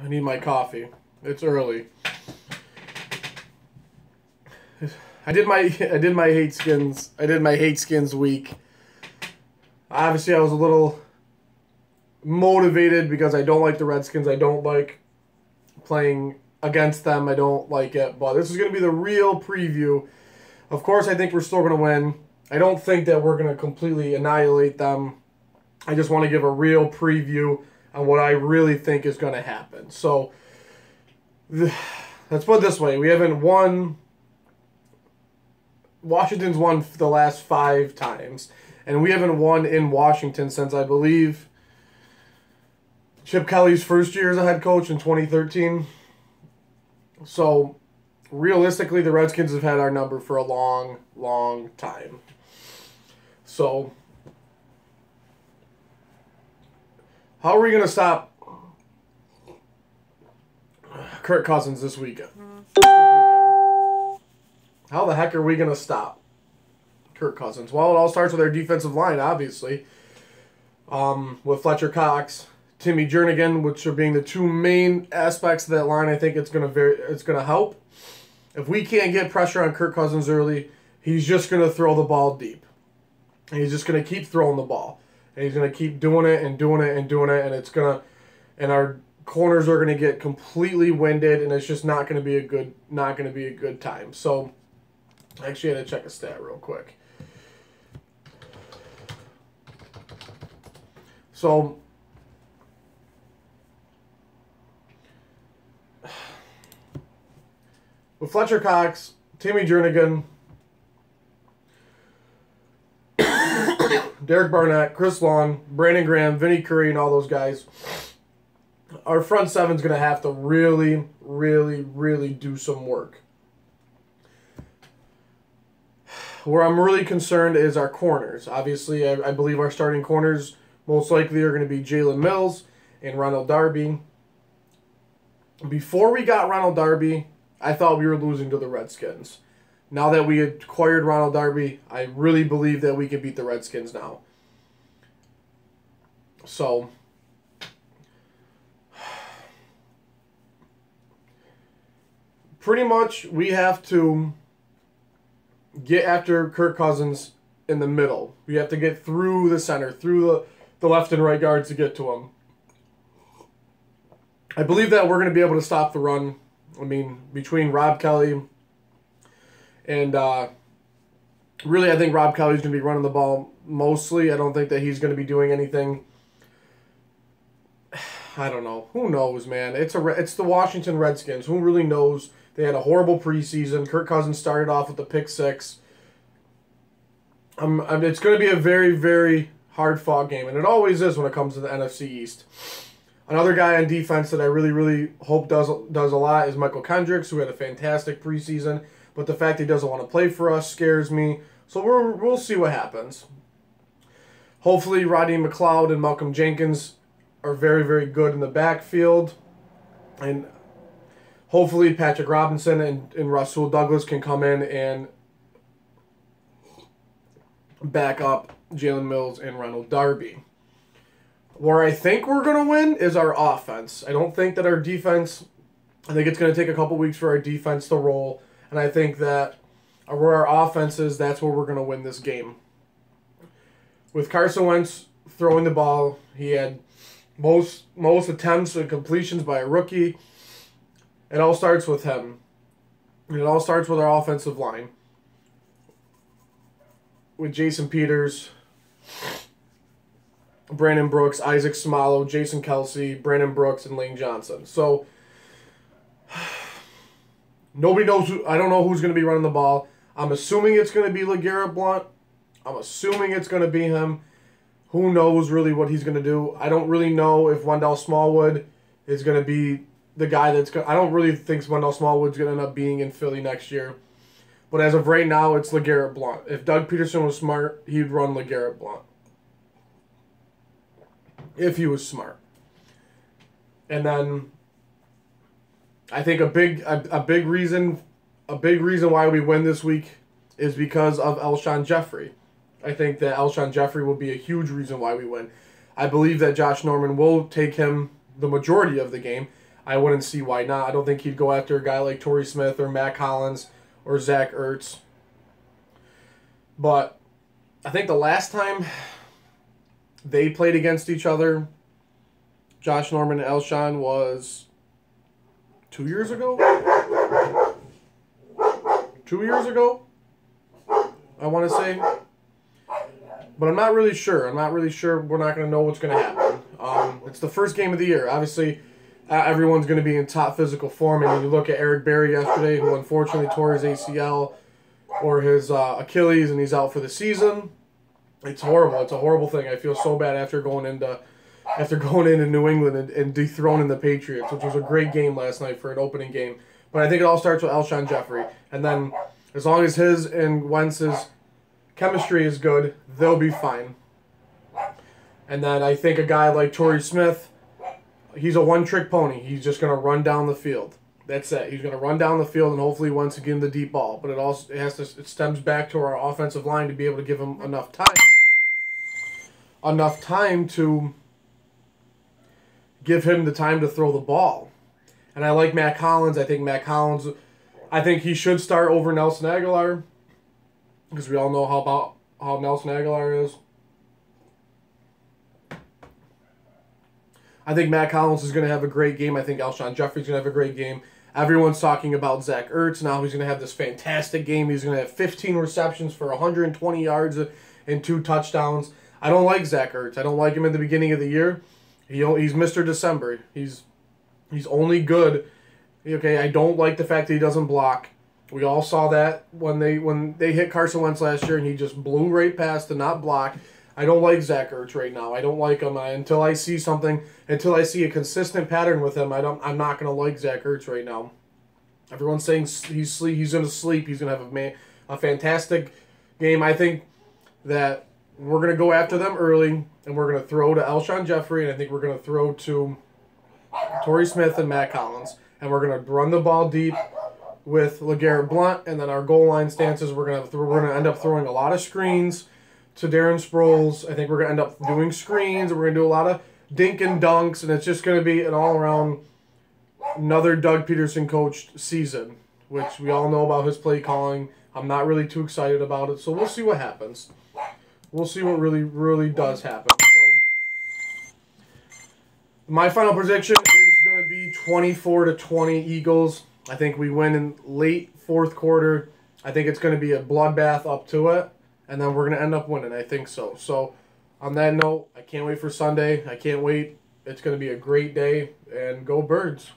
I need my coffee. It's early. I did my hate skins. I did my hate skins week. Obviously, I was a little motivated because I don't like the Redskins. I don't like playing against them. I don't like it. But this is going to be the real preview. Of course, I think we're still going to win. I don't think that we're going to completely annihilate them. I just want to give a real preview on what I really think is going to happen. So, let's put it this way. We haven't won. Washington's won the last 5 times. And we haven't won in Washington since, I believe, Chip Kelly's first year as a head coach in 2013. So, realistically, the Redskins have had our number for a long, long time. So, how are we going to stop Kirk Cousins this weekend? How the heck are we going to stop Kirk Cousins? Well, it all starts with our defensive line, obviously. With Fletcher Cox, Timmy Jernigan, which are being the 2 main aspects of that line. I think it's gonna help. If we can't get pressure on Kirk Cousins early, he's just gonna throw the ball deep. And he's just gonna keep throwing the ball. And he's gonna keep doing it and doing it and doing it, and our corners are gonna get completely winded, and it's just not gonna be a good time. So I actually had to check a stat real quick. So with Fletcher Cox, Timmy Jernigan, Derek Barnett, Chris Long, Brandon Graham, Vinny Curry, and all those guys, our front seven's going to have to really, really, really do some work. Where I'm really concerned is our corners. Obviously, I believe our starting corners most likely are going to be Jalen Mills and Ronald Darby. Before we got Ronald Darby, I thought we were losing to the Redskins. Now that we acquired Ronald Darby, I really believe that we can beat the Redskins now. So, pretty much we have to get after Kirk Cousins in the middle. We have to get through the center, through the left and right guards to get to him. I believe that we're going to be able to stop the run. I mean, between Rob Kelly and really, I think Rob Kelly's going to be running the ball mostly. I don't think that he's going to be doing anything. I don't know. Who knows, man? It's the Washington Redskins. Who really knows? They had a horrible preseason. Kirk Cousins started off with the pick 6. It's going to be a very, very hard-fought game, and it always is when it comes to the NFC East. Another guy on defense that I really, really hope does a lot is Michael Kendricks, who had a fantastic preseason. But the fact he doesn't want to play for us scares me. So we'll see what happens. Hopefully, Rodney McLeod and Malcolm Jenkins are very, very good in the backfield. And hopefully, Patrick Robinson and Rasul Douglas can come in and back up Jalen Mills and Ronald Darby. Where I think we're going to win is our offense. I don't think that our defense, I think it's going to take a couple weeks for our defense to roll. And I think that where our offense is, that's where we're going to win this game. With Carson Wentz throwing the ball, he had most attempts and completions by a rookie. It all starts with him. It all starts with our offensive line. With Jason Peters, Brandon Brooks, Isaac Smalo, Jason Kelsey, Brandon Brooks, and Lane Johnson. So, nobody knows I don't know who's going to be running the ball. I'm assuming it's going to be LeGarrette Blount. I'm assuming it's going to be him. Who knows really what he's going to do? I don't really know if Wendell Smallwood is going to be the guy that's going to... I don't really think Wendell Smallwood's going to end up being in Philly next year. But as of right now, it's LeGarrette Blount. If Doug Peterson was smart, he'd run LeGarrette Blount. If he was smart. And then I think a big reason why we win this week is because of Alshon Jeffrey. I think that Alshon Jeffrey will be a huge reason why we win. I believe that Josh Norman will take him the majority of the game. I wouldn't see why not. I don't think he'd go after a guy like Torrey Smith or Matt Collins or Zach Ertz. But I think the last time they played against each other, Josh Norman and Alshon, was 2 years ago? 2 years ago, I want to say. But I'm not really sure. We're not going to know what's going to happen. It's the first game of the year. Obviously, everyone's going to be in top physical form. And when you look at Eric Berry yesterday, who unfortunately tore his ACL or his Achilles, and he's out for the season, it's horrible. It's a horrible thing. I feel so bad after going into New England and dethroning the Patriots, which was a great game last night for an opening game. But I think it all starts with Alshon Jeffrey. And then as long as his and Wentz's chemistry is good, they'll be fine. And then I think a guy like Torrey Smith, he's a one-trick pony. He's just going to run down the field. That's it. He's going to run down the field, and hopefully Wentz will give him the deep ball. But it stems back to our offensive line to be able to give him enough time to give him the time to throw the ball. And I like Matt Collins. I think he should start over Nelson Aguilar, because we all know how Nelson Aguilar is. I think Matt Collins is going to have a great game. I think Alshon Jeffrey's going to have a great game. Everyone's talking about Zach Ertz now. He's going to have this fantastic game. He's going to have 15 receptions for 120 yards and 2 touchdowns. I don't like Zach Ertz. I don't like him at the beginning of the year. He's Mr. December. He's only good. Okay, I don't like the fact that he doesn't block. We all saw that when they hit Carson Wentz last year, and he just blew right past to not block. I don't like Zach Ertz right now. I don't like him. Until I see a consistent pattern with him, I'm not going to like Zach Ertz right now. Everyone's saying he's going to sleep. He's going to have a fantastic game. I think that we're going to go after them early, and we're going to throw to Alshon Jeffrey, and I think we're going to throw to Torrey Smith and Matt Collins. And we're going to run the ball deep with LeGarrette Blount, and then our goal line stances, we're going to end up throwing a lot of screens to Darren Sproles. I think we're going to end up doing screens, and we're going to do a lot of dink and dunks, and it's just going to be an all-around another Doug Peterson coached season, which we all know about his play calling. I'm not really too excited about it, so we'll see what happens. We'll see what really does happen. So, my final prediction is going to be 24-20 Eagles. I think we win in late fourth quarter. I think it's going to be a bloodbath up to it, and then we're going to end up winning. I think so. So, on that note, I can't wait for Sunday. I can't wait. It's going to be a great day, and go Birds.